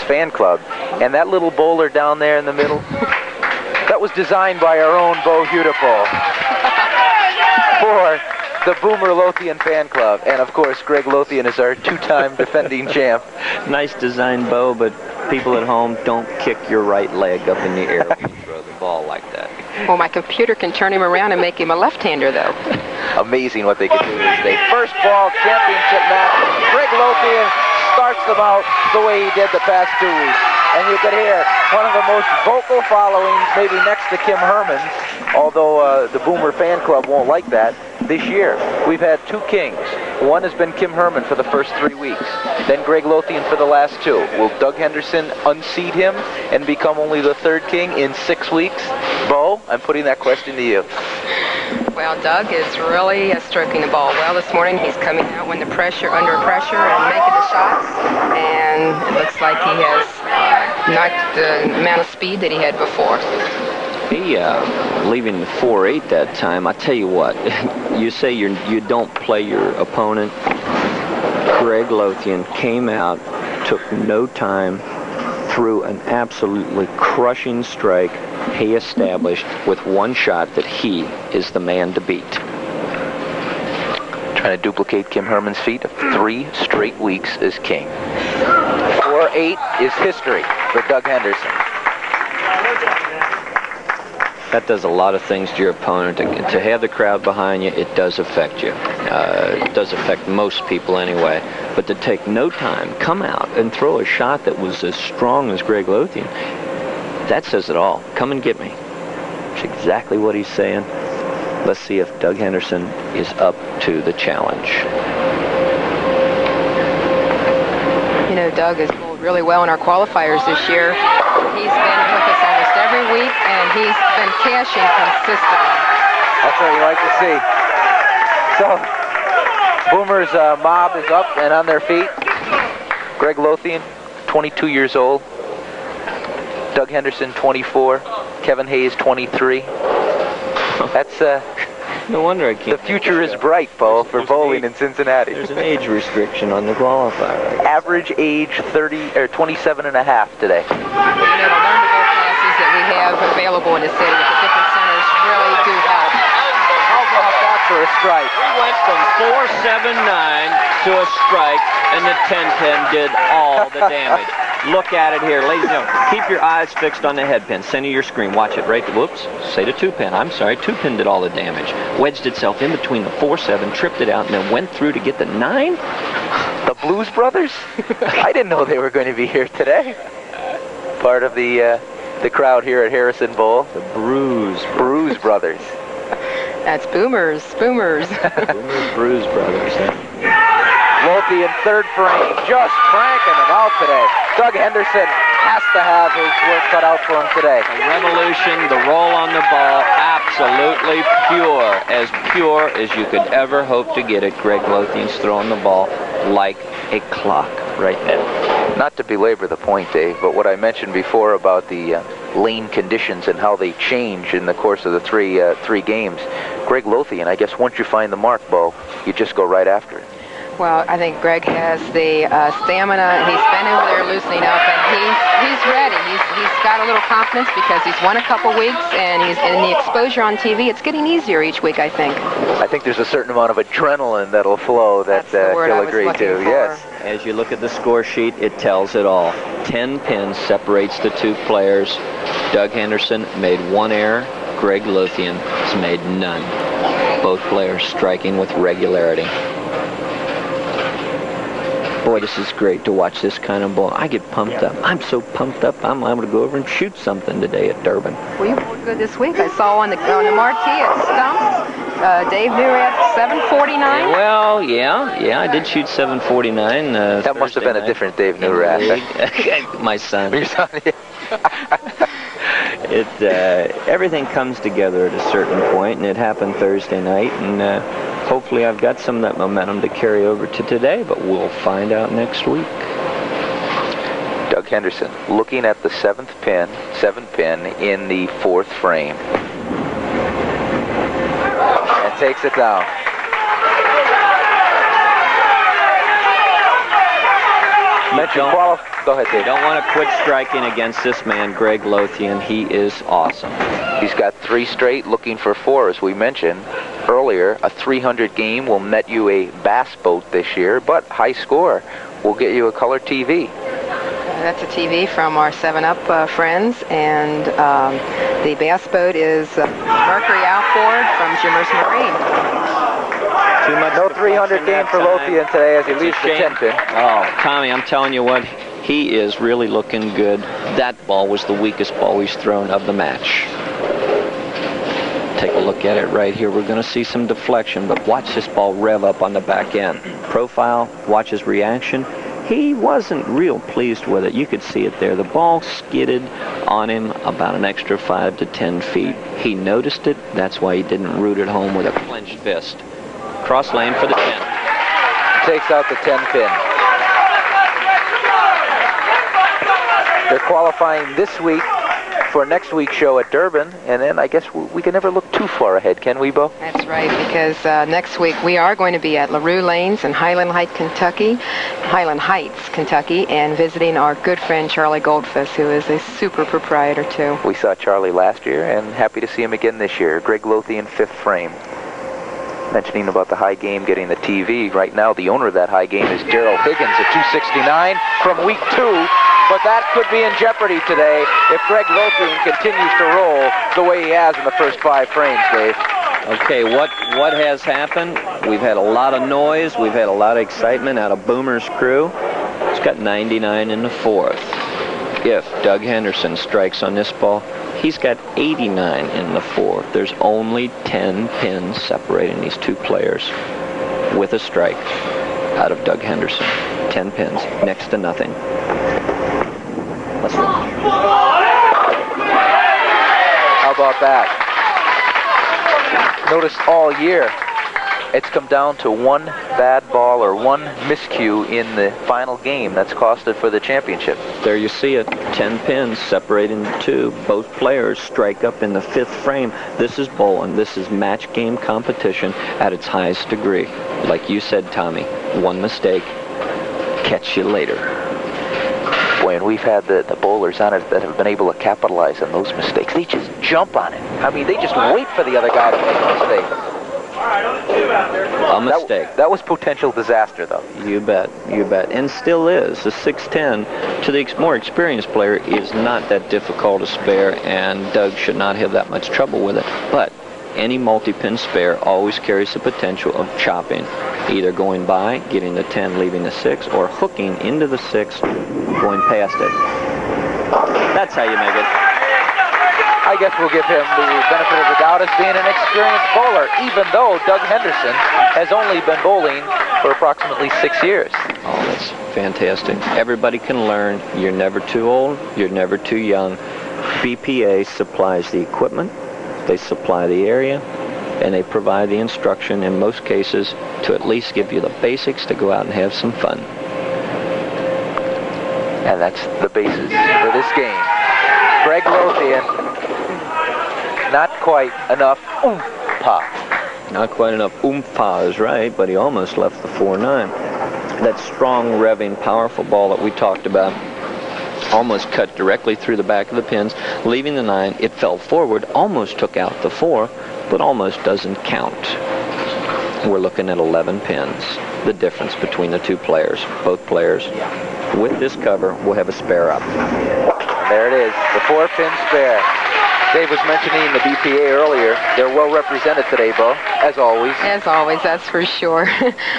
fan club. And that little bowler down there in the middle, that was designed by our own Bo Hudepohl for the Boomer Lothian fan club. And of course, Greg Lothian is our two-time defending champ. Nice design, Bo, but people at home, don't kick your right leg up in the air when you throw the ball like that. Well, my computer can turn him around and make him a left-hander, though. Amazing what they can do this day. First ball championship match. Greg Lothian starts them out the way he did the past 2 weeks. And you could hear one of the most vocal followings, maybe next to Kim Herman's, although the Boomer fan club won't like that. This year, we've had two kings. One has been Kim Herman for the first 3 weeks, then Greg Lothian for the last 2. Will Doug Henderson unseat him and become only the third king in 6 weeks? Bo, I'm putting that question to you. Well, Doug is really stroking the ball well this morning. He's coming out when under pressure and making the shots, and it looks like he has not the amount of speed that he had before. He leaving the 4-8 that time. I tell you what, you say you don't play your opponent. Greg Lothian came out, took no time, threw an absolutely crushing strike. He established with one shot that he is the man to beat. Trying to duplicate Kim Herman's feat of 3 straight weeks as king. 4-8 is history for Doug Henderson. That does a lot of things to your opponent. To have the crowd behind you, it does affect you. It does affect most people anyway. But to take no time, come out and throw a shot that was as strong as Greg Lothian, that says it all. Come and get me. That's exactly what he's saying. Let's see if Doug Henderson is up to the challenge. You know, Doug has bowled really well in our qualifiers this year. He's been with us almost every week, and he's been cashing consistently. That's what you like to see. So, Boomer's mob is up and on their feet. Greg Lothian, 22 years old. Doug Henderson, 24. Kevin Hayes, 23. That's no wonder I can't. The future is bright, Bo, for bowling in Cincinnati. There's an age restriction on the qualifier. Average age 27 and a half today. You know, the learn-to-bowl classes that we have available in the city at the different centers really do help. How about that for a strike? We went from 4-7-9 to a strike, and the 10-10 did all the damage. Look at it here, ladies and gentlemen. Keep your eyes fixed on the head pin. Center your screen. Watch it right. Whoops. Say the 2-pin. I'm sorry. 2-pin did all the damage. Wedged itself in between the 4-7, tripped it out, and then went through to get the 9. The Blues Brothers? I didn't know they were going to be here today. Part of the crowd here at Harrison Bowl. The Bruise Brothers. That's Boomers. Bruise Brothers. Lothian third frame, just cranking them out today. Doug Henderson has to have his work cut out for him today. The revolution, the roll on the ball, absolutely pure as you could ever hope to get it. Greg Lothian's throwing the ball like a clock right now. Not to belabor the point, Dave, but what I mentioned before about the lane conditions and how they change in the course of the three games. Greg Lothian, I guess once you find the mark, Bo, you just go right after it. Well, I think Greg has the stamina. He's been over there loosening up, and he's ready. He's got a little confidence because he's won a couple weeks, and he's in the exposure on TV. It's getting easier each week, I think. I think there's a certain amount of adrenaline that'll flow that he'll agree to. Yes. As you look at the score sheet, it tells it all. 10 pins separates the two players. Doug Henderson made 1 error. Greg Lothian has made none. Both players striking with regularity. Boy, this is great to watch this kind of ball. I get pumped up. I'm so pumped up, I'm able to go over and shoot something today at Durban. Well, you bowled good this week. I saw on the marquee at Stumps, Dave Newrath, 749. Well, yeah, I did shoot 749. That must have been a different Dave Newrath. My son. Your son, yeah. Everything comes together at a certain point, and it happened Thursday night, and hopefully I've got some of that momentum to carry over to today, but we'll find out next week. Doug Henderson looking at the 7th pin in the 4th frame. And takes it down. Go ahead, Dave. You don't want to quit striking against this man, Greg Lothian. He is awesome. He's got 3 straight, looking for 4, as we mentioned earlier. A 300 game will net you a bass boat this year, but high score will get you a color TV. That's a TV from our 7-Up friends, and the bass boat is Mercury Outboard from Jimmers Marine. No 300 game for Lothian today as he leaves the 10-pin. Oh, Tommy, I'm telling you what, he is really looking good. That ball was the weakest ball he's thrown of the match. Take a look at it right here. We're going to see some deflection, but watch this ball rev up on the back end. Profile, watch his reaction. He wasn't real pleased with it. You could see it there. The ball skidded on him about an extra 5 to 10 feet. He noticed it. That's why he didn't root it home with a clenched fist. Cross lane for the 10. Takes out the 10-pin. They're qualifying this week for next week's show at Durban, and then I guess we can never look too far ahead, can we, Bo? That's right, because next week we are going to be at LaRue Lanes in Highland Heights, Kentucky, and visiting our good friend Charlie Goldfuss, who is a super proprietor too. We saw Charlie last year, and happy to see him again this year. Greg Lothian, 5th frame. Mentioning about the high game getting the TV, right now the owner of that high game is Daryl Higgins at 269 from week 2, but that could be in jeopardy today if Greg Lothian continues to roll the way he has in the first 5 frames, Dave. Okay, what has happened? We've had a lot of noise, we've had a lot of excitement out of Boomer's crew. He's got 99 in the 4th. If Doug Henderson strikes on this ball, he's got 89 in the 4th. There's only 10 pins separating these 2 players with a strike out of Doug Henderson. 10 pins, next to nothing. Let's watch. How about that? Notice all year it's come down to 1 bad ball or 1 miscue in the final game that's costed for the championship. There you see it. 10 pins separating the 2. Both players strike up in the 5th frame. This is bowling. This is match game competition at its highest degree. Like you said, Tommy, 1 mistake, catch you later. Boy, and we've had the bowlers on it that have been able to capitalize on those mistakes. They just jump on it. I mean, they just wait for the other guy to make a mistake. A mistake. That was potential disaster, though. You bet, you bet. And still is. The 610 to the more experienced player is not that difficult to spare, and Doug should not have that much trouble with it. But any multi-pin spare always carries the potential of chopping, either going by, getting the 10, leaving the 6, or hooking into the 6, going past it. That's how you make it. I guess we'll give him the benefit of the doubt as being an experienced bowler, even though Doug Henderson has only been bowling for approximately 6 years. Oh, that's fantastic. Everybody can learn. You're never too old. You're never too young. BPA supplies the equipment. They supply the area, and they provide the instruction in most cases to at least give you the basics to go out and have some fun. And that's the basis for this game. Greg Lothian, not quite enough oomph-pa. Not quite enough oomph-pa is right, but he almost left the 4-9. That strong, revving, powerful ball that we talked about almost cut directly through the back of the pins, leaving the 9. It fell forward, almost took out the 4, but almost doesn't count. We're looking at 11 pins, the difference between the 2 players. Both players, with this cover, will have a spare up. There it is, the 4-pin spare. Dave was mentioning the BPA earlier. They're well represented today, Bo, as always. As always, that's for sure.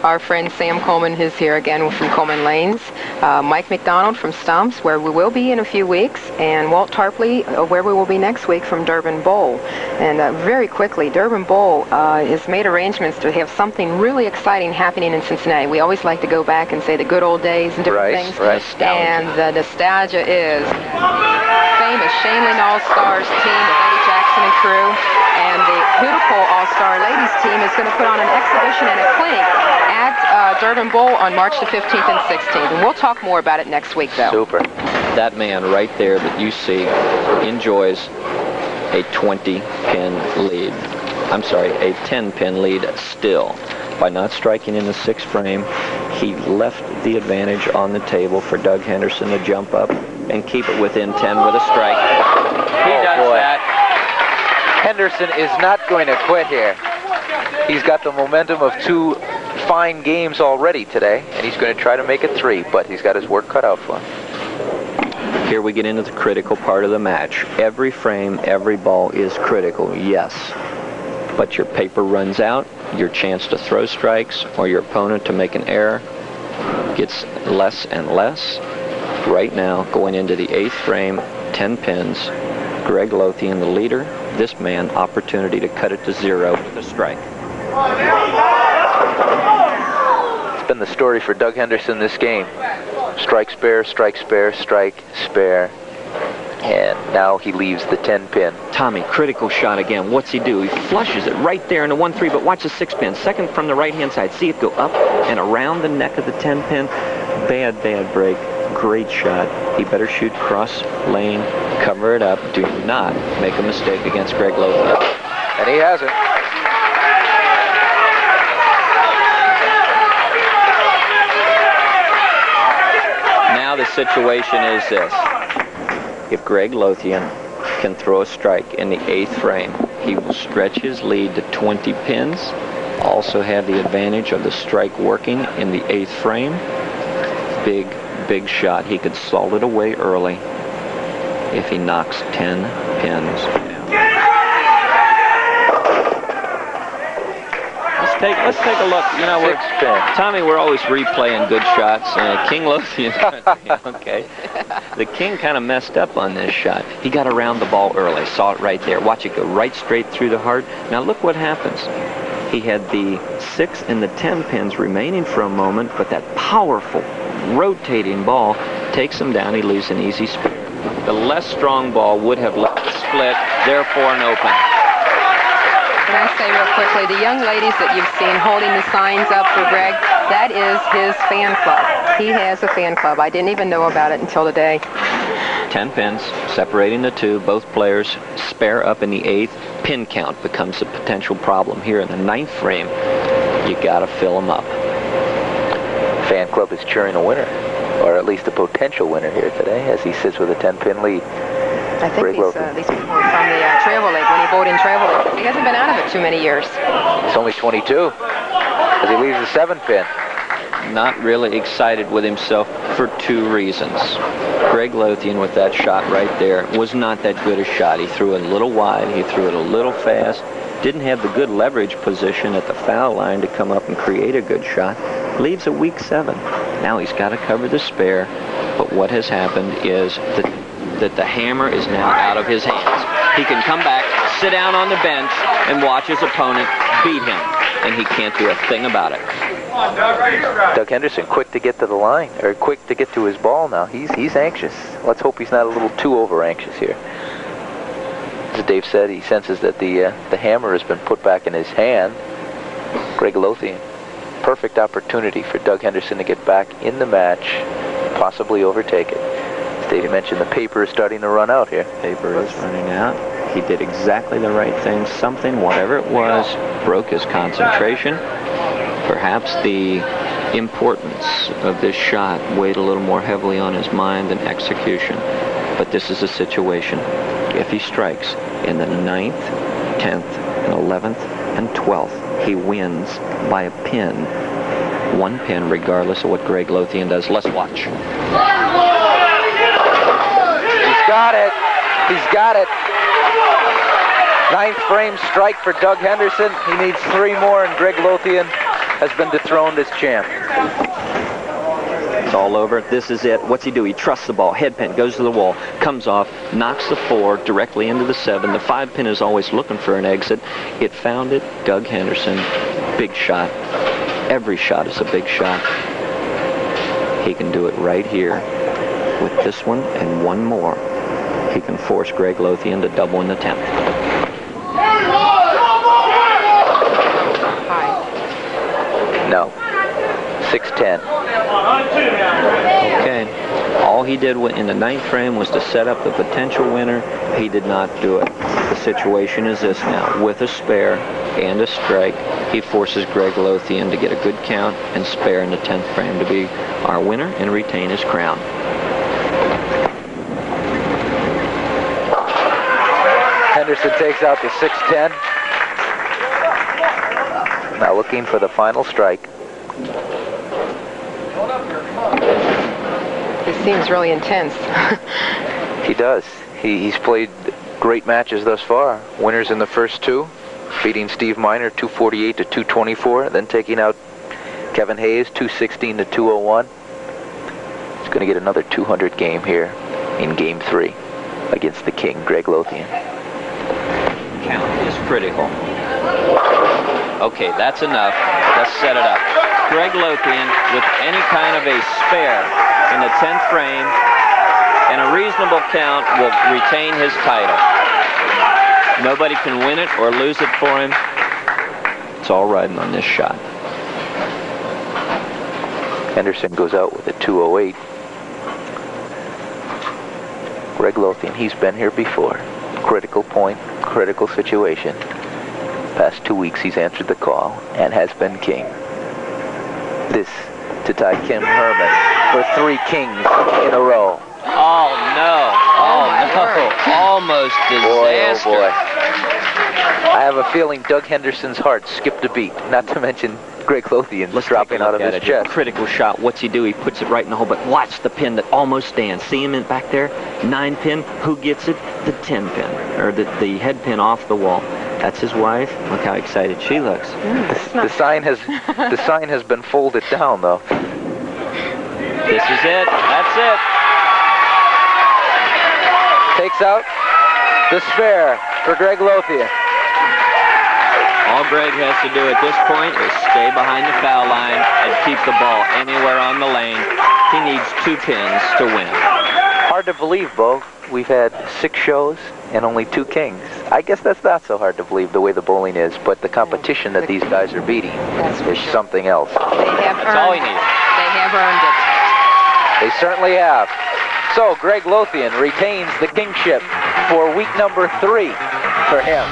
Our friend Sam Coleman is here again from Coleman Lanes. Mike McDonald from Stumps, where we will be in a few weeks, and Walt Tarpley, where we will be next week from Durban Bowl. And very quickly, Durban Bowl has made arrangements to have something really exciting happening in Cincinnati. We always like to go back and say the good old days and different things. Right. And the nostalgia is famous Shaneland All-Stars team with Eddie Jackson and crew, and the Hudepohl All-Star ladies team is going to put on an exhibition and a clinic at Durban Bowl on March the 15th and 16th, and we'll talk more about it next week, though. Super. That man right there that you see enjoys a 20-pin lead. I'm sorry, a 10-pin lead still. By not striking in the 6th frame, he left the advantage on the table for Doug Henderson to jump up and keep it within 10 with a strike. He does that. Henderson is not going to quit here. He's got the momentum of 2 fine games already today, and he's going to try to make it 3, but he's got his work cut out for him. Here we get into the critical part of the match. Every frame, every ball is critical, yes. But your paper runs out, your chance to throw strikes or your opponent to make an error gets less and less. Right now, going into the 8th frame, 10 pins, Greg Lothian, the leader. This man, opportunity to cut it to 0 with a strike. It's been the story for Doug Henderson this game. Strike, spare, strike, spare, strike, spare. And now he leaves the 10 pin. Tommy, critical shot again. What's he do? He flushes it right there in the 1-3, but watch the 6 pin. Second from the right-hand side. See it go up and around the neck of the 10 pin. Bad break. Great shot. He better shoot cross lane, cover it up. Do not make a mistake against Greg Lothian. And he hasn't. Now the situation is this. If Greg Lothian can throw a strike in the 8th frame, he will stretch his lead to 20 pins, also have the advantage of the strike working in the 8th frame. Big shot. He could salt it away early if he knocks 10 pins down. Let's take a look. You know, Tommy, we're always replaying good shots. King Lothian. Okay. The King kind of messed up on this shot. He got around the ball early. Saw it right there. Watch it go right straight through the heart. Now look what happens. He had the 6 and the 10 pins remaining for a moment, but that powerful rotating ball takes him down. He leaves an easy split. The less strong ball would have left the split, therefore an open. Can I say real quickly, the young ladies that you've seen holding the signs up for Greg, that is his fan club. He has a fan club. I didn't even know about it until today. 10 pins, separating the 2. Both players spare up in the 8th. Pin count becomes a potential problem. Here in the 9th frame, you got to fill them up. Fan club is cheering a winner, or at least a potential winner here today, as he sits with a 10-pin lead. I think these people are from the Travel League, when he bowled in Travel League. He hasn't been out of it too many years. He's only 22, as he leaves the 7-pin. Not really excited with himself for 2 reasons. Greg Lothian, with that shot right there, was not that good a shot. He threw it a little wide, he threw it a little fast, didn't have the good leverage position at the foul line to come up and create a good shot. Leaves a weak 7. Now he's got to cover the spare, but what has happened is that the hammer is now out of his hands. He can come back, sit down on the bench, and watch his opponent beat him, and he can't do a thing about it. Doug Henderson, quick to get to the line, or quick to get to his ball now. He's anxious. Let's hope he's not a little too over-anxious here. As Dave said, he senses that the hammer has been put back in his hand. Greg Lothian, perfect opportunity for Doug Henderson to get back in the match, possibly overtake it. As Dave mentioned, the paper is starting to run out here. Paper is running out. He did exactly the right thing. Something, whatever it was, broke his concentration. Perhaps the importance of this shot weighed a little more heavily on his mind than execution. But this is a situation. If he strikes in the 9th, 10th, and 11th, and 12th, he wins by a pin. 1 pin, regardless of what Greg Lothian does. Let's watch. He's got it. He's got it. 9th frame strike for Doug Henderson. He needs 3 more, and Greg Lothian has been dethroned as champ. It's all over. This is it. What's he do? He trusts the ball. Head pin goes to the wall, comes off, knocks the 4 directly into the 7. The 5 pin is always looking for an exit. It found it. Doug Henderson, big shot. Every shot is a big shot. He can do it right here with this one and 1 more. He can force Greg Lothian to double in the 10th. No. 6-10. Okay. All All he did in the 9th frame was to set up the potential winner. He did not do it. The situation is this now. With a spare and a strike, he forces Greg Lothian to get a good count and spare in the 10th frame to be our winner and retain his crown. Henderson takes out the 6-10. Now looking for the final strike. This seems really intense. He does. He's played great matches thus far. Winners in the first two, beating Steve Miner 248 to 224, then taking out Kevin Hayes 216 to 201. He's going to get another 200 game here in game 3 against the king, Greg Lothian. Count is critical. Okay, that's enough. Let's set it up. Greg Lothian with any kind of a spare in the 10th frame and a reasonable count will retain his title. Nobody can win it or lose it for him. It's all riding on this shot. Henderson goes out with a 208. Greg Lothian, he's been here before. Critical point, critical situation. Past 2 weeks he's answered the call and has been king. This to tie Kim Herman for 3 kings in a row. Oh no! Oh no! Almost disaster. Boy, oh boy. I have a feeling Doug Henderson's heart skipped a beat. Not to mention Greg Lothian dropping out of his chest. Critical shot. What's he do? He puts it right in the hole. But watch the pin that almost stands. See him in back there? 9 pin. Who gets it? The 10 pin, or the head pin off the wall. That's his wife. Look how excited she looks. The sign has been folded down though. This is it. That's it. Takes out the spare for Greg Lothian. All Greg has to do at this point is stay behind the foul line and keep the ball anywhere on the lane. He needs 2 pins to win. Hard to believe, Bo. We've had 6 shows and only 2 kings. I guess that's not so hard to believe the way the bowling is, but the competition that these guys are beating is something else. That's all he needs. They have earned it. They certainly have. So Greg Lothian retains the kingship for week number 3 for him.